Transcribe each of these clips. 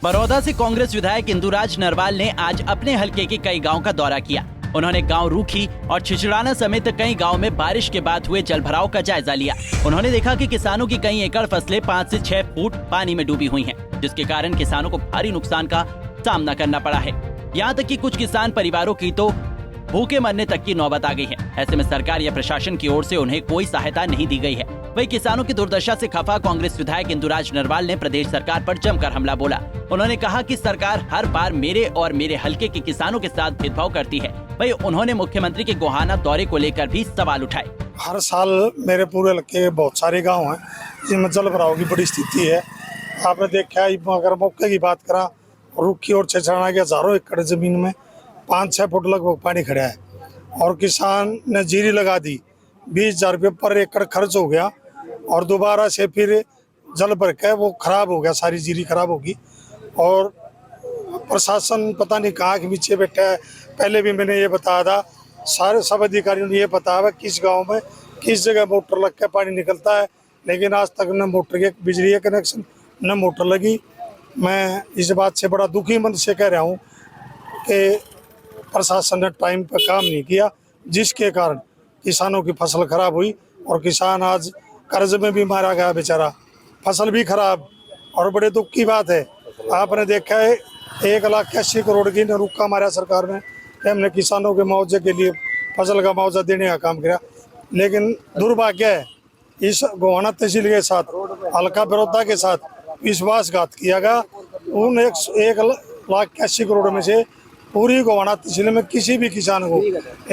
बड़ौदा से कांग्रेस विधायक इंदुराज नरवाल ने आज अपने हलके के कई गांव का दौरा किया। उन्होंने गांव रूखी और छिछड़ाना समेत कई गांव में बारिश के बाद हुए जलभराव का जायजा लिया। उन्होंने देखा कि किसानों की कई एकड़ फसलें 5 से 6 फुट पानी में डूबी हुई हैं, जिसके कारण किसानों को भारी नुकसान का सामना करना पड़ा है। यहाँ तक कि कुछ किसान परिवारों की तो भूखे मरने तक की नौबत आ गई है। ऐसे में सरकार या प्रशासन की ओर से उन्हें कोई सहायता नहीं दी गई है। वहीं किसानों की दुर्दशा से खफा कांग्रेस विधायक इंदुराज नरवाल ने प्रदेश सरकार पर जमकर हमला बोला। उन्होंने कहा कि सरकार हर बार मेरे और मेरे हलके के किसानों के साथ भेदभाव करती है। वहीं उन्होंने मुख्यमंत्री के गोहाना दौरे को लेकर भी सवाल उठाए। हर साल मेरे पूरे हलके बहुत सारे गाँव हैं जिनमें जल भराव की बड़ी स्थिति है। आपने देखा, अगर मौके की बात करा, रूखी और छिछड़ाना के हजारों एकड़ जमीन में 5-6 फुट लगभग पानी खड़ा है और किसान ने जीरी लगा दी। 20,000 रुपये पर एकड़ खर्च हो गया और दोबारा से फिर जल भर के वो खराब हो गया, सारी जीरी खराब होगी। और प्रशासन पता नहीं कहाँ के पीछे बैठा है। पहले भी मैंने ये बताया था, सारे सब अधिकारियों ने ये बताया है किस गांव में किस जगह मोटर लग के पानी निकलता है, लेकिन आज तक न मोटर के बिजली का कनेक्शन न मोटर लगी। मैं इस बात से बड़ा दुखी मन से कह रहा हूँ कि प्रशासन ने टाइम पर काम नहीं किया, जिसके कारण किसानों की फसल खराब हुई और किसान आज कर्ज में भी मारा गया बेचारा, फसल भी खराब। और बड़े दुख की बात है, आपने देखा है 1,80,00,000 करोड़ की रुका मारा सरकार ने कि हमने किसानों के मुआवजे के लिए फसल का मुआवजा देने का काम किया। लेकिन दुर्भाग्य है, इस गोहाना तहसील के साथ हल्का बड़ौदा के साथ विश्वासघात किया गया। उन 1,80,00,000 करोड़ में से पूरी गोहाना तहसील में किसी भी किसान को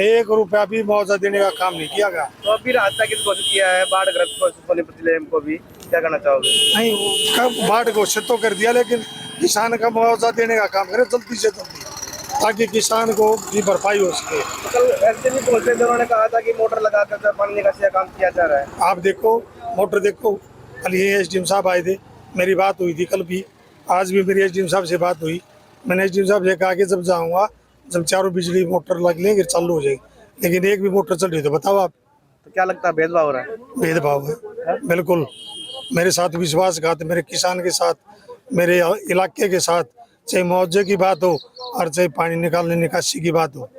1 रुपया भी मुआवजा देने का काम नहीं किया गया। तो अभी राहत पैकेज घोषित किया है बाढ़ग्रस्त जिले को भी, क्या करना चाहोगे? नहीं, कब बाढ़ घोषित तो कर दिया, लेकिन किसान का मुआवजा देने का काम करे जल्दी से जल्दी, ताकि किसान को भी भरपाई हो सके। तो कल एसडीएम पहुंचे थे, उन्होंने कहा था कि मोटर लगाकर पानी निकासी का काम किया जा रहा है। आप देखो, मोटर देखो, कल ये एसडीएम साहब आए थे, मेरी बात हुई थी कल भी, आज भी मेरी एसडीएम साहब से बात हुई। मैंने एसडीएम साहब से कहा कि जब जाऊँगा, जब चारों बिजली मोटर लग लेंगे चालू हो जाएगी, लेकिन एक भी मोटर चल रही तो बताओ आप। तो क्या लगता है भेदभाव हो रहा है? भेदभाव है बिल्कुल। मेरे साथ विश्वासघात, मेरे किसान के साथ, मेरे इलाके के साथ, चाहे मुआवजे की बात हो और चाहे पानी निकालने निकासी की बात हो,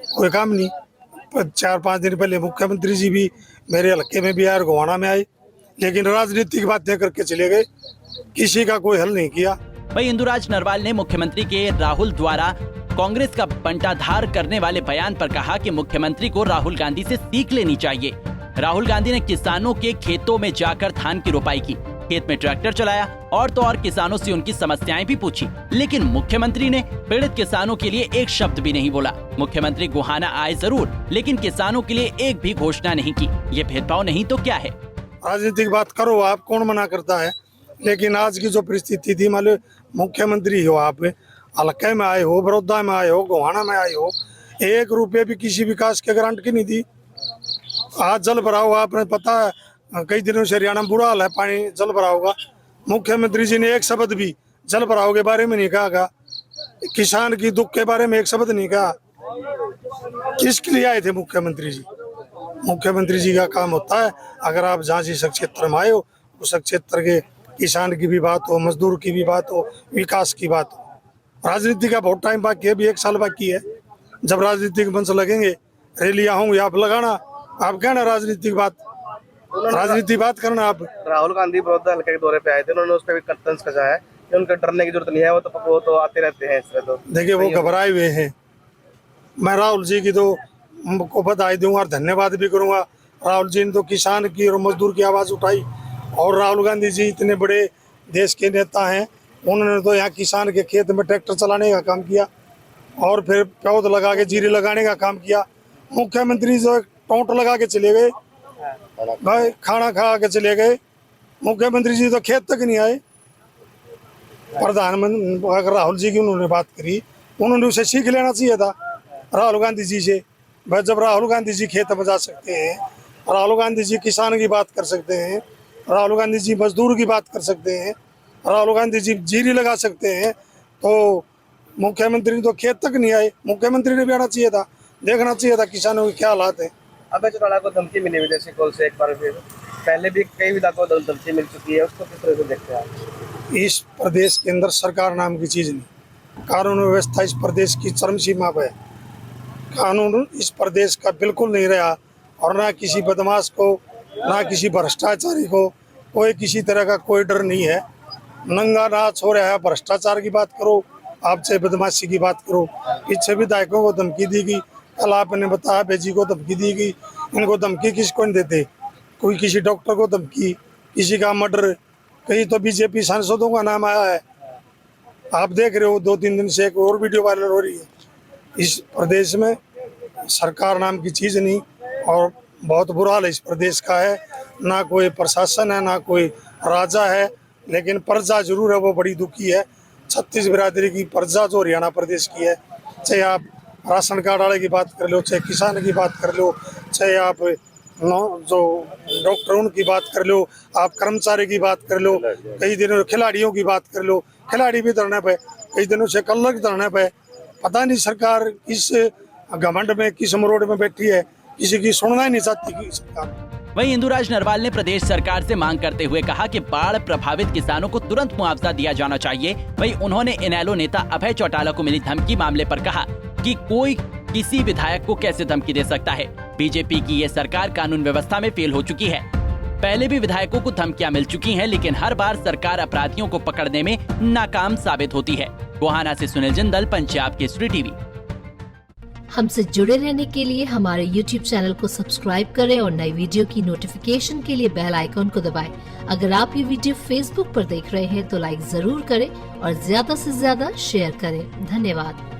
कोई काम नहीं। 4-5 दिन पहले मुख्यमंत्री जी भी मेरे हलके में भी आए और गोहाना में आए, लेकिन राजनीतिक बातें करके चले गए, किसी का कोई हल नहीं किया। वहीं इंदुराज नरवाल ने मुख्यमंत्री के राहुल द्वारा कांग्रेस का बंटाधार करने वाले बयान पर कहा कि मुख्यमंत्री को राहुल गांधी से सीख लेनी चाहिए। राहुल गांधी ने किसानों के खेतों में जाकर धान की रोपाई की, खेत में ट्रैक्टर चलाया और तो और किसानों से उनकी समस्याएं भी पूछी, लेकिन मुख्यमंत्री ने पीड़ित किसानों के लिए एक शब्द भी नहीं बोला। मुख्यमंत्री गोहाना आए जरूर, लेकिन किसानों के लिए एक भी घोषणा नहीं की। ये भेदभाव नहीं तो क्या है? राजनीतिक बात करो आप, कौन मना करता है, लेकिन आज की जो परिस्थिति थी, मान लो मुख्यमंत्री हो, आप हलके में आए हो, बड़ौदा में आए हो, गोहाना में आए हो, 1 रुपये भी किसी विकास के ग्रांट की नहीं दी। आज जल भराव, आपने पता है कई दिनों से हरियाणा में बुरा हाल है पानी जल भराव का। मुख्यमंत्री जी ने एक शब्द भी जल भराव के बारे में नहीं कहा, किसान की दुख के बारे में एक शब्द नहीं कहा। किसके लिए आए थे मुख्यमंत्री जी? मुख्यमंत्री जी का काम होता है, अगर आप जहाँ जिस क्षेत्र में आए हो, उस क्षेत्र के किसान की भी बात हो, मजदूर की भी बात हो, विकास की बात हो। राजनीति का बहुत टाइम बाकी है, अभी 1 साल बाकी है। जब राजनीतिक मंच लगेंगे, रैलियां होंगी, आप लगाना, आप कहना राजनीतिक बात करना। आप राहुल गांधी बड़ौदा हल्के के दौरे पे आए थे, उन्होंने उस पर भी तंज कसा है कि उनके डरने की जरूरत नहीं है, वो तो आते रहते हैं। इससे तो देखिए, वो घबराए हुए हैं। मैं राहुल जी की तो को बधाई दूंगा और धन्यवाद भी करूंगा। राहुल जी ने तो किसान की और मजदूर की आवाज़ उठाई, और राहुल गांधी जी इतने बड़े देश के नेता हैं, उन्होंने तो यहाँ किसान के खेत में ट्रैक्टर चलाने का काम किया और फिर पौध लगा के जीरी लगाने का काम किया। मुख्यमंत्री जो टोंट लगा के चले गए, भाई खाना खा के चले गए। मुख्यमंत्री जी तो खेत तक नहीं आए। प्रधानमंत्री अगर राहुल जी की उन्होंने बात करी, उन्होंने उसे सीख लेना चाहिए था राहुल गांधी जी से। भाई जब राहुल गांधी जी खेत बजा सकते हैं, राहुल गांधी जी किसान की बात कर सकते हैं, राहुल गांधी जी मजदूर की बात कर सकते हैं, राहुल गांधी जी जीरी लगा सकते हैं, तो मुख्यमंत्री तो खेत तक नहीं आए। मुख्यमंत्री ने भी आना चाहिए था, देखना चाहिए था किसानों के क्या हालात है। अभय चौटाला को धमकी मिली विदेशी कॉल से एक बार फिर, पहले भी कई विधायकों को धमकी मिल चुकी है, उसको किस तरह से देखते हैं आप? इस प्रदेश के अंदर सरकार नाम की चीज़ नहीं, कानून व्यवस्था इस प्रदेश की चरम सीमा पर है। कानून इस प्रदेश का बिल्कुल नहीं रहा और ना किसी बदमाश को, ना किसी भ्रष्टाचारी को कोई किसी तरह का कोई डर नहीं है। नंगा नाच हो रहा है। भ्रष्टाचार की बात करो, आप चाहे बदमाशी की बात करो, पीछे विधायकों को धमकी दी गई। कल आपने बताया बेजी को धमकी दी गई। इनको धमकी किसको नहीं देते? कोई किसी डॉक्टर को धमकी, किसी का मर्डर, कहीं तो बीजेपी सांसदों का नाम आया है। आप देख रहे हो 2-3 दिन से एक और वीडियो वायरल हो रही है। इस प्रदेश में सरकार नाम की चीज़ नहीं और बहुत बुरा हाल इस प्रदेश का है। ना कोई प्रशासन है, ना कोई राजा है, लेकिन प्रजा जरूर है, वो बड़ी दुखी है। 36 बिरादरी की प्रजा जो हरियाणा प्रदेश की है, चाहे आप राशन कार्ड वाले की बात कर लो, चाहे किसान की बात कर लो, चाहे आप जो डॉक्टर उनकी बात कर लो, आप कर्मचारी की बात कर लो, कई दिनों खिलाड़ियों की बात कर लो, खिलाड़ी भी धरने पे, कई दिनों से कलर धरने पे। पता नहीं सरकार किस घमंड में, किस मरोड़ में बैठी है, किसी की सुनना ही नहीं चाहती की सरकार। वहीं इंदुराज नरवाल ने प्रदेश सरकार से मांग करते हुए कहा कि बाढ़ प्रभावित किसानों को तुरंत मुआवजा दिया जाना चाहिए। वहीं उन्होंने इनेलो नेता अभय चौटाला को मिली धमकी मामले पर कहा कि कोई किसी विधायक को कैसे धमकी दे सकता है। बीजेपी की ये सरकार कानून व्यवस्था में फेल हो चुकी है। पहले भी विधायकों को धमकियां मिल चुकी हैं, लेकिन हर बार सरकार अपराधियों को पकड़ने में नाकाम साबित होती है। गोहाना से सुनील जिंदल, पंजाब केसरी टीवी। हमसे जुड़े रहने के लिए हमारे YouTube चैनल को सब्सक्राइब करें और नई वीडियो की नोटिफिकेशन के लिए बेल आइकॉन को दबाएं। अगर आप ये वीडियो Facebook पर देख रहे हैं तो लाइक जरूर करें और ज्यादा से ज्यादा शेयर करें। धन्यवाद।